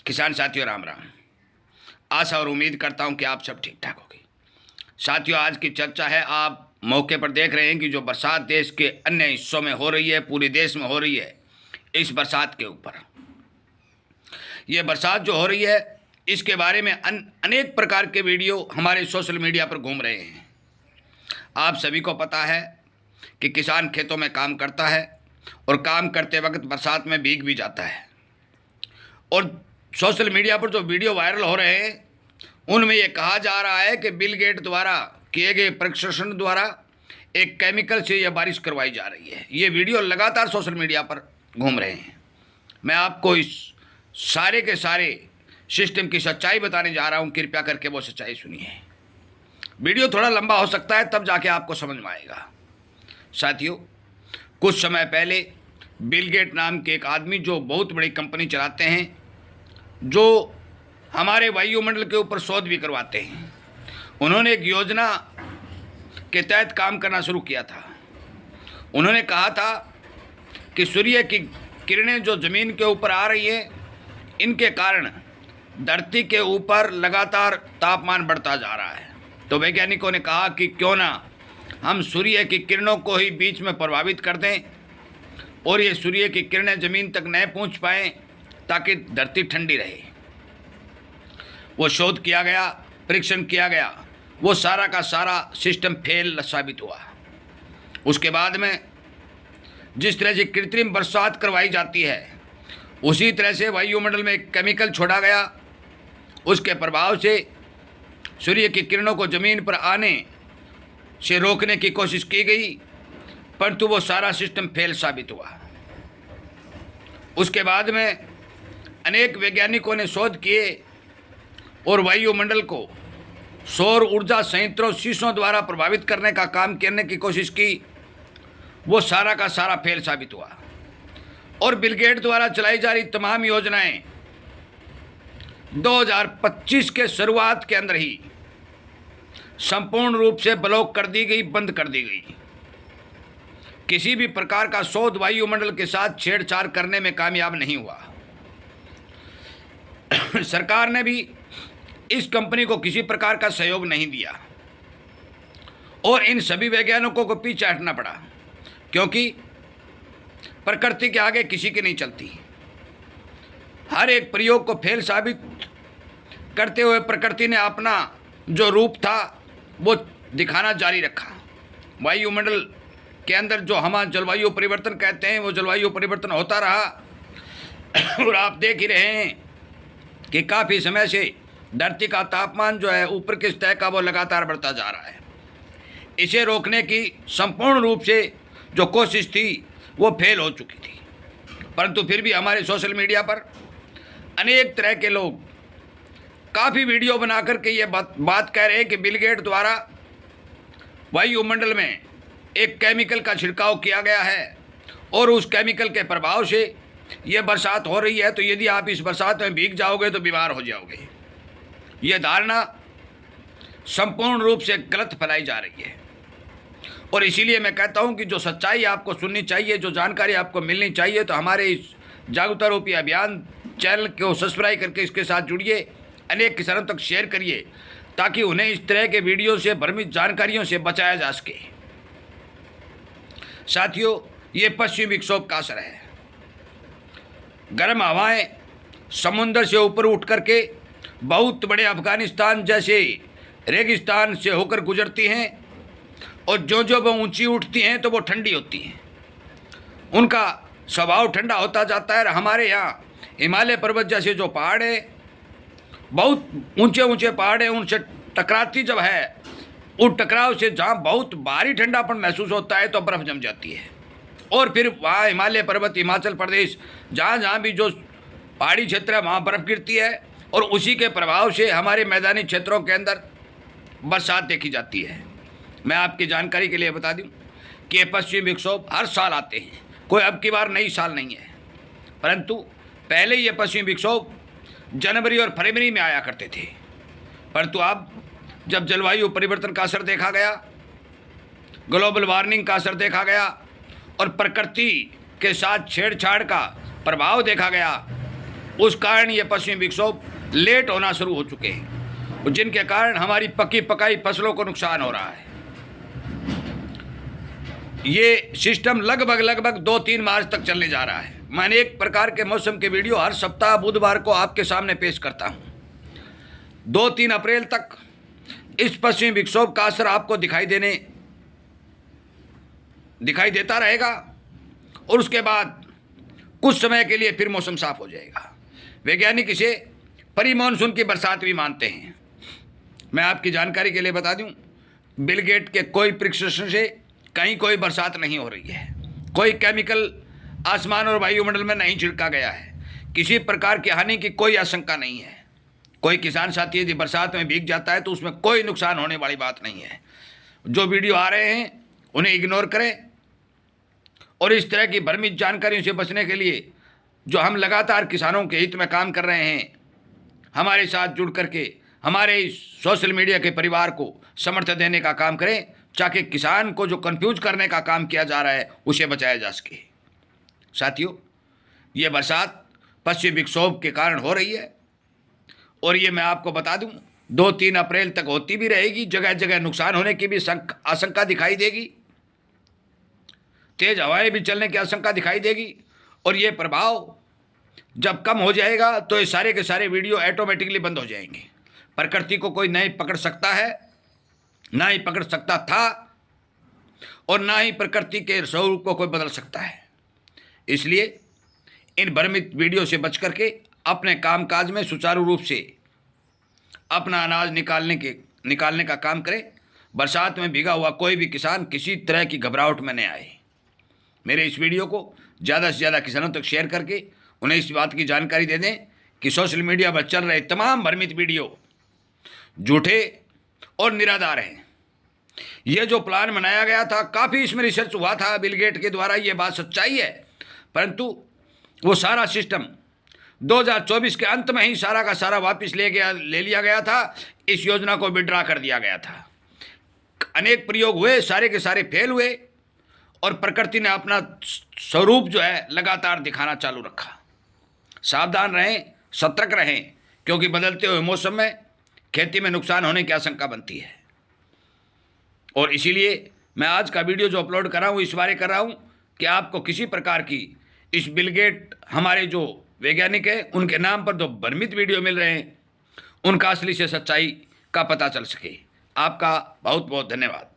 किसान साथियों राम राम। आशा और उम्मीद करता हूं कि आप सब ठीक ठाक होंगे। साथियों, आज की चर्चा है, आप मौके पर देख रहे हैं कि जो बरसात देश के अन्य हिस्सों में हो रही है, पूरे देश में हो रही है, इस बरसात के ऊपर ये बरसात जो हो रही है इसके बारे में अनेक प्रकार के वीडियो हमारे सोशल मीडिया पर घूम रहे हैं। आप सभी को पता है कि किसान खेतों में काम करता है और काम करते वक्त बरसात में भीग भी जाता है, और सोशल मीडिया पर जो वीडियो वायरल हो रहे हैं उनमें ये कहा जा रहा है कि बिल गेट द्वारा किए गए परीक्षण द्वारा एक केमिकल से यह बारिश करवाई जा रही है। ये वीडियो लगातार सोशल मीडिया पर घूम रहे हैं। मैं आपको इस सारे के सारे सिस्टम की सच्चाई बताने जा रहा हूँ, कृपया करके वो सच्चाई सुनिए। वीडियो थोड़ा लंबा हो सकता है, तब जाके आपको समझ में आएगा। साथियों, कुछ समय पहले बिल गेट नाम के एक आदमी जो बहुत बड़ी कंपनी चलाते हैं, जो हमारे वायुमंडल के ऊपर शोध भी करवाते हैं, उन्होंने एक योजना के तहत काम करना शुरू किया था। उन्होंने कहा था कि सूर्य की किरणें जो ज़मीन के ऊपर आ रही हैं, इनके कारण धरती के ऊपर लगातार तापमान बढ़ता जा रहा है। तो वैज्ञानिकों ने कहा कि क्यों ना हम सूर्य की किरणों को ही बीच में प्रभावित कर दें और ये सूर्य की किरणें ज़मीन तक न पहुंच पाएँ, ताकि धरती ठंडी रहे। वो शोध किया गया, परीक्षण किया गया, वो सारा का सारा सिस्टम फेल साबित हुआ। उसके बाद में जिस तरह से कृत्रिम बरसात करवाई जाती है, उसी तरह से वायुमंडल में एक केमिकल छोड़ा गया। उसके प्रभाव से सूर्य की किरणों को ज़मीन पर आने से रोकने की कोशिश की गई, परंतु वो सारा सिस्टम फेल साबित हुआ। उसके बाद में अनेक वैज्ञानिकों ने शोध किए और वायुमंडल को सौर ऊर्जा संयंत्रों शीशों द्वारा प्रभावित करने का काम करने की कोशिश की। वो सारा का सारा फेल साबित हुआ। और बिल गेट द्वारा चलाई जा रही तमाम योजनाएं 2025 के शुरुआत के अंदर ही संपूर्ण रूप से ब्लॉक कर दी गई, बंद कर दी गई। किसी भी प्रकार का शोध वायुमंडल के साथ छेड़छाड़ करने में कामयाब नहीं हुआ। सरकार ने भी इस कंपनी को किसी प्रकार का सहयोग नहीं दिया और इन सभी वैज्ञानिकों को पीछे हटना पड़ा, क्योंकि प्रकृति के आगे किसी की नहीं चलती। हर एक प्रयोग को फेल साबित करते हुए प्रकृति ने अपना जो रूप था वो दिखाना जारी रखा। वायुमंडल के अंदर जो हम जलवायु परिवर्तन कहते हैं, वो जलवायु परिवर्तन होता रहा और आप देख ही रहे हैं कि काफ़ी समय से धरती का तापमान जो है ऊपर की सतह का वो लगातार बढ़ता जा रहा है। इसे रोकने की संपूर्ण रूप से जो कोशिश थी वो फेल हो चुकी थी, परंतु फिर भी हमारे सोशल मीडिया पर अनेक तरह के लोग काफ़ी वीडियो बना करके ये बात कह रहे हैं कि बिल गेट द्वारा वायुमंडल में एक केमिकल का छिड़काव किया गया है और उस केमिकल के प्रभाव से ये बरसात हो रही है, तो यदि आप इस बरसात में भीग जाओगे तो बीमार हो जाओगे। ये धारणा संपूर्ण रूप से गलत फैलाई जा रही है और इसीलिए मैं कहता हूं कि जो सच्चाई आपको सुननी चाहिए, जो जानकारी आपको मिलनी चाहिए, तो हमारे इस जागरूकता रूपी अभियान चैनल को सब्सक्राइब करके इसके साथ जुड़िए, अनेक किसानों तक शेयर करिए, ताकि उन्हें इस तरह के वीडियो से भ्रमित जानकारियों से बचाया जा सके। साथियों, ये पश्चिमी विक्षोभ का असर है। गर्म हवाएं समुंदर से ऊपर उठ करके बहुत बड़े अफगानिस्तान जैसे रेगिस्तान से होकर गुजरती हैं और जो वो ऊंची उठती हैं तो वो ठंडी होती हैं। उनका स्वभाव ठंडा होता जाता है। हमारे यहाँ हिमालय पर्वत जैसे जो पहाड़ है, बहुत ऊंचे ऊंचे पहाड़ हैं, उनसे टकराती जब है, उस टकराव से जहाँ बहुत भारी ठंडापन महसूस होता है तो बर्फ़ जम जाती है। और फिर वहाँ हिमालय पर्वत, हिमाचल प्रदेश, जहाँ जहाँ भी जो पहाड़ी क्षेत्र है वहाँ बर्फ़ गिरती है और उसी के प्रभाव से हमारे मैदानी क्षेत्रों के अंदर बरसात देखी जाती है। मैं आपकी जानकारी के लिए बता दूं कि ये पश्चिमी विक्षोभ हर साल आते हैं, कोई अब की बार नई साल नहीं है, परंतु पहले ये पश्चिमी विक्षोभ जनवरी और फरवरी में आया करते थे। परंतु अब जब जलवायु परिवर्तन का असर देखा गया, ग्लोबल वार्मिंग का असर देखा गया और प्रकृति के साथ छेड़छाड़ का प्रभाव देखा गया, उस कारण ये पश्चिमी विक्षोभ लेट होना शुरू हो चुके हैं, जिनके कारण हमारी पकी पकाई फसलों को नुकसान हो रहा है। ये सिस्टम लगभग 2-3 मार्च तक चलने जा रहा है। मैं अनेक प्रकार के मौसम के वीडियो हर सप्ताह बुधवार को आपके सामने पेश करता हूँ। 2-3 अप्रैल तक इस पश्चिमी विक्षोभ का असर आपको दिखाई देता रहेगा और उसके बाद कुछ समय के लिए फिर मौसम साफ हो जाएगा। वैज्ञानिक इसे परी मानसून की बरसात भी मानते हैं। मैं आपकी जानकारी के लिए बता दूं, बिल गेट के कोई प्रिस्क्रिप्शन से कहीं कोई बरसात नहीं हो रही है। कोई केमिकल आसमान और वायुमंडल में नहीं छिड़का गया है। किसी प्रकार की हानि की कोई आशंका नहीं है। कोई किसान साथी यदि बरसात में भीग जाता है तो उसमें कोई नुकसान होने वाली बात नहीं है। जो वीडियो आ रहे हैं उन्हें इग्नोर करें और इस तरह की भ्रमित जानकारियों से बचने के लिए जो हम लगातार किसानों के हित में काम कर रहे हैं, हमारे साथ जुड़ करके हमारे इस सोशल मीडिया के परिवार को समर्थन देने का काम करें, ताकि किसान को जो कंफ्यूज करने का काम किया जा रहा है उसे बचाया जा सके। साथियों, ये बरसात पश्चिमी विक्षोभ के कारण हो रही है और ये मैं आपको बता दूं 2-3 अप्रैल तक होती भी रहेगी। जगह जगह नुकसान होने की भी आशंका दिखाई देगी, तेज हवाएं भी चलने की आशंका दिखाई देगी और ये प्रभाव जब कम हो जाएगा तो ये सारे के सारे वीडियो ऑटोमेटिकली बंद हो जाएंगे। प्रकृति को कोई नहीं पकड़ सकता है, ना ही पकड़ सकता था और ना ही प्रकृति के स्वरूप को कोई बदल सकता है। इसलिए इन भ्रमित वीडियो से बच करके अपने कामकाज में सुचारू रूप से अपना अनाज निकालने का काम करें। बरसात में भीगा हुआ कोई भी किसान किसी तरह की घबराहट में न आए। मेरे इस वीडियो को ज़्यादा से ज़्यादा किसानों तक शेयर करके उन्हें इस बात की जानकारी दे दें कि सोशल मीडिया पर चल रहे तमाम भ्रमित वीडियो झूठे और निराधार हैं। ये जो प्लान बनाया गया था, काफ़ी इसमें रिसर्च हुआ था बिल गेट के द्वारा, ये बात सच्चाई है, परंतु वो सारा सिस्टम 2024 के अंत में ही सारा का सारा वापस ले लिया गया था। इस योजना को विड्रा कर दिया गया था। अनेक प्रयोग हुए, सारे के सारे फेल हुए और प्रकृति ने अपना स्वरूप जो है लगातार दिखाना चालू रखा। सावधान रहें, सतर्क रहें, क्योंकि बदलते हुए मौसम में खेती में नुकसान होने की आशंका बनती है। और इसीलिए मैं आज का वीडियो जो अपलोड कर रहा हूँ इस बारे कर रहा हूँ कि आपको किसी प्रकार की इस बिल गेट हमारे जो वैज्ञानिक हैं उनके नाम पर जो भ्रमित वीडियो मिल रहे हैं उनका असली से सच्चाई का पता चल सके। आपका बहुत बहुत धन्यवाद।